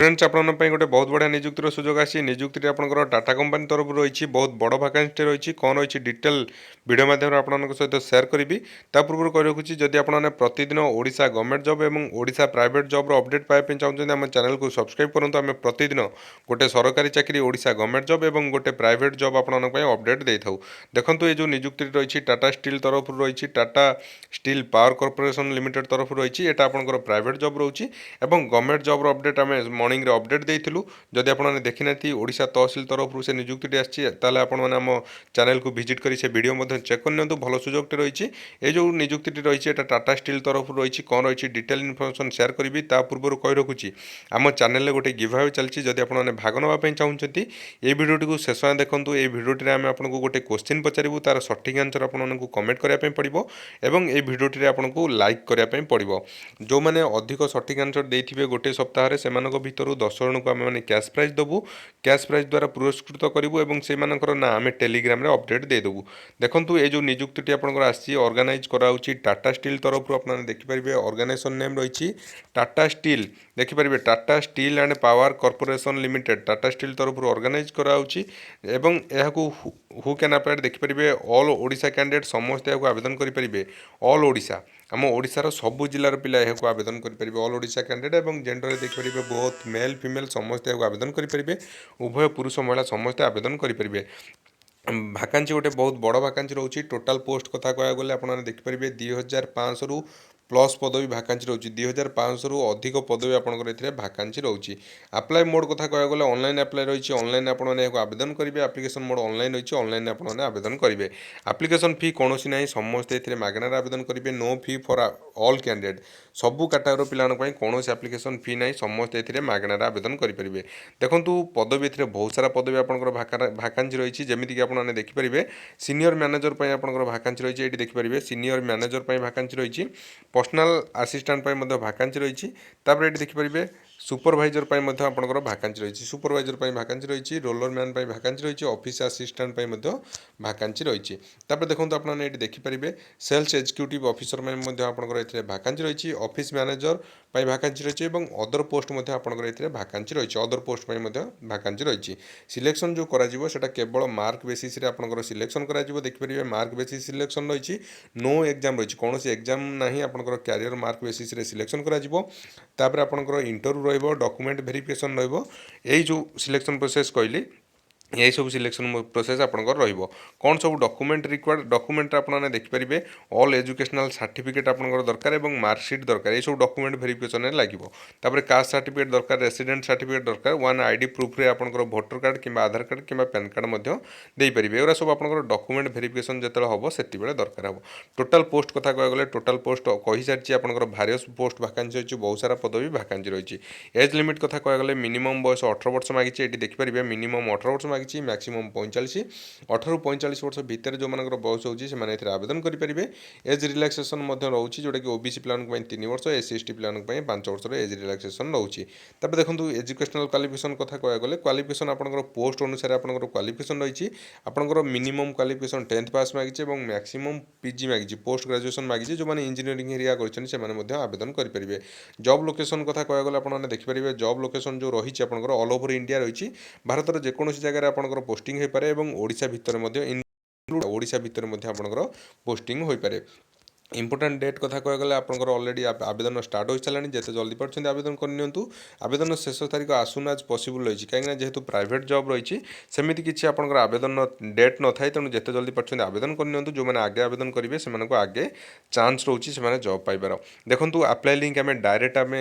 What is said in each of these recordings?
Friends आपण गोटे बहुत बढ़िया निजुक्तिर सुजोग आसी निजुक्ति आपंकर टाटा कंपनी तरफ रही बहुत बड़ भाकांसी रही कौन रही डिटेल वीडियो माध्यम आप सहित सेयार करी पूर्व कही रखुच्छी जदि आपने प्रतिदिन ओडिशा गवर्नमेंट जॉब और Odisha private job update pipe चाहते आम चैनल को सब्सक्राइब करूँ आम प्रतिदिन गोटे सरकारी चाकरी ओडिशा गवर्नमेंट जॉब और गोटे प्राइवेट जॉब आपंप अपडेट दे था देखो ये जो निजुक्ति रही टाटा स्टील तरफ रही Tata steel power Corporation limited तरफ रही है आपंकर प्राइवेट जॉब रही गवर्नमेंट जॉब अपडेट आम मॉर्निंग रे अपडेट देइथिलु जदि आपने देखि नाथि ओडिशा तहसील तरफ से निजुक्ति आछि ताले आपण माने हम चैनल को विजिट करी से वीडियो मध्ये चेक कर नियंतु भलो सुजोगटी रही ए जो निजुक्ति रही एटा टाटा स्टील तरफ रही कौन रही डिटेल इनफॉरमेशन शेयर करी ता पूर्व कही रखुच्छी आम चैनल गोटे गिव चलती जदि आपने भाग नापी चाहते ये वीडियोटी को शेष देखूँ ये वीडियोटी आम आपको गोटे क्वेश्चन पचारू तार सठिक आंसर आपको कमेंट करने पड़ो एवं ये वीडियोटी आपको लाइक करने पड़ो जो मैंने अधिक सठिक आंसर देते गोटे सप्ताह से भितर 10 जन को आम कैश प्राइज देवु कैश प्राइज द्वारा पुरस्कृत करूँ से ना आम टेलीग्राम रे अपडेट देदेवु देखो ये जो निजुक्ति आपंकर आसी ऑर्गेनाइज कराऊँच टाटा स्टील तरफ आपने देखिपारे ऑर्गेनाइजेशन नेम रही टाटा स्टील देखिपारे Tata Steel and Power Corporation Limited Tata Steel तरफ ऑर्गेनाइज कराऊँच एवं हु कैन अप्लाई देखिपारे ऑल ओडिशा कैंडिडेट समस्त आवेदन करेंगे ऑल ओडिशा आम ओडिशार सबु जिलार पिला यह आवेदन करेंगे ऑल ओडिशा कैंडिडेट और जेंडर देखिपारे बहुत मेल फीमेल समस्त आवेदन करेंगे उभय पुरुष महिला समस्त आवेदन करेंगे भाकांसी गोटे बहुत बड़ भाकांसी रोचे टोटाल पोस्ट कथा कह गले आपने देखिपारे 2500 रु प्लस पदवी भाकांसी रोचे 2500 रु अधिक पदवी आपंकर भाकांसी रोचे अप्लाई मोड कथा कह गले ऑनलाइन अप्लाई रही ऑनलाइन आपने आवेदन करेंगे एप्लिकेशन मोड ऑनलाइन रही ऑनलाइन आपने आवेदन करेंगे एप्लिकेशन फी कौन ना समस्त ये मागणार आवेदन करेंगे no fee for all candidate सबू कैटेगोरी पिलांपाई कौन एप्लिकेशन फी ना समस्त ये मागणार आवेदन करेंगे देखो पदवी ए बहुत सारा पदवी आपंकर भाकांसी रही जमीक आपने देखिपारे सीनियर मैनेजर आपंकर भाकांसी रही है देखिपारे सीनियर मैनेजर भाकांसी रही पर्सनल आसिस्टेंट भाकांसी रही ये देखिपारे सुपरवाइजर आपंकर भाकांसी रही सुपरवाइजर भाकांसी रही रोलर मैन भाकांसी रही ऑफिस आसिस्टेंट भाकांसी रही देखो आपने देखिपारे सेल्स एक्जिक्यूटिव ऑफिसर आपंकर भाकांसी रही ऑफिस मैनेजर भाकांसी रही अदर पोस्ट आपंकर भाकांसी रही अदर पोस्ट भाकांसी रही सिलेक्शन जो करा केवल मार्क बेसिस आपंकर सिलेक्शन करा देखिपारे मार्क बेसिस सिलेक्शन रही नो एग्जाम रही कौन एग्जाम ना आपंकर कैरियर मार्क बेसिस सिलेक्शन करा आपंकर इंटरव्यू रहिबो डॉक्यूमेंट वेरिफिकेशन रहिबो यही जो सिलेक्शन प्रोसेस कहली यही सब सिलेक्शन प्रोसेस आपंकर रहिबो कौन सब डॉक्यूमेंट रिक्वायर्ड डॉक्यूमेंट आपने देखिपारे ऑल एजुकेशनल सर्टिफिकेट आपंकर दरकार और मार्कशीट दरकार ये सब डॉक्यूमेंट वेरिफिकेशन में लगिबो तापर कास्ट सर्टिफिकेट दरकार रेसिडेंट सर्टिफिकेट दरकार वन आईडी प्रूफ रे आपंकर वोटर कार्ड किंबा आधार कार्ड किंबा पैन कार्ड मध्य देई परिबे एरा सब आपंकर डॉक्यूमेंट वेरिफिकेशन जेतले हबो सेति बेले दरकार हबो टोटल पोस्ट कथा कह गले टोटल पोस्ट कहि सारछि आपंकर भारियस पोस्ट वैकेंसी अछि बहुत सारा पदवी वैकेंसी रही एज लिमिट कथा कह गले मिनिमम बयस 18 वर्ष मागिछि एटी देखिपारे मिनिमम 18 वर्ष मागिछि मैक्सिमम 45 18 ରୁ 45 वर्ष भितर जो मानकर बयस होछि से माने एथरे आवेदन करि परिबे एज रिलैक्सेशन मध्य रहउछि जोटा कि ओबीसी प्लान को 3 वर्ष एससी एसटी प्लान को 5 वर्ष रे एज रिलैक्सेशन रहउछि तबे देखंतु एजुकेशनल क्वालिफिकेशन कथा कह गले क्वालिफिकेशन आपनकर पोस्ट अनुसार आपनकर क्वालिफिकेशन रहिछि आपनकर मिनिमम क्वालिफिकेशन 10th पास मागिछि एवं मैक्सिमम पीजी मागिछि पोस्ट ग्रेजुएशन मागिछि जो माने इंजीनियरिंग एरिया करछन से माने मध्य आवेदन करि परिबे जॉब लोकेशन कथा कह गले आपन देखि परिबे जॉब लोकेशन जो रहिछि आपनकर ऑल ओवर इंडिया रहिछि भारतर जे कोनोसी जगह रे आपनकर पोस्टिंग होई पारे एवं ओडिशा भितर मध्य ओडिशा भितर मध्य आपनकर पोस्टिंग होई पारे इंपोर्टाट डेट कथा कह गले आपनकर ऑलरेडी आवेदन स्टार्ट हो सारानी जिते जल्दी पार्टी आवेदन करनियंतु आवेदन शेष तारीख आसुन आज पॉसिबल रही कहीं जेहेतु प्राइवेट जॉब रही सेमती किसी आपनकर आवेदन डेट न थाए तेणु जिते जल्दी पार्टी आवेदन करनियंतु जो मैंने आगे आवेदन करेंगे से आगे चांस रोचे से जॉब पाइबार देखो अप्लाई लिंक आम डायरेक्ट आम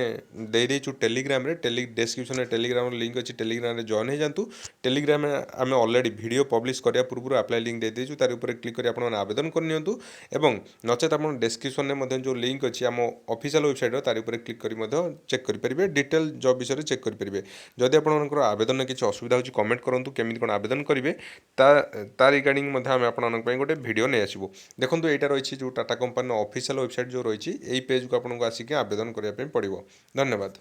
देदेचु टेलीग्राम डिस्क्रिप्शन में टेलीग्राम लिंक अच्छी टेलीग्राम जॉइन हो जातु टेलीग्राम आम ऑलरेडी वीडियो पब्लिश करा पूर्व अप्लाई लिंक देदेचु तार ऊपर क्लिक कर आवेदन करनियंतु एवं नचेत आप डिस्क्रिप्शन में जो लिंक अच्छी आम ऑफिशियल वेबसाइट तार ऊपर क्लिक कर चेक करेंगे डिटेल जॉब विषय चेक करेंगे जदि आपंकर आवेदन किसी असुविधा हो कमेंट करूँ केमी कौन आवेदन करेंगे ता रिगार्डिंग आम आप गोटे भिडियो नहीं आसबू देखो यहाँ रही जो टाटा कंपनी ऑफिशियल वेबसाइट जो रही पेज को आपको आसिक आवेदन करने पड़ो धन्यवाद।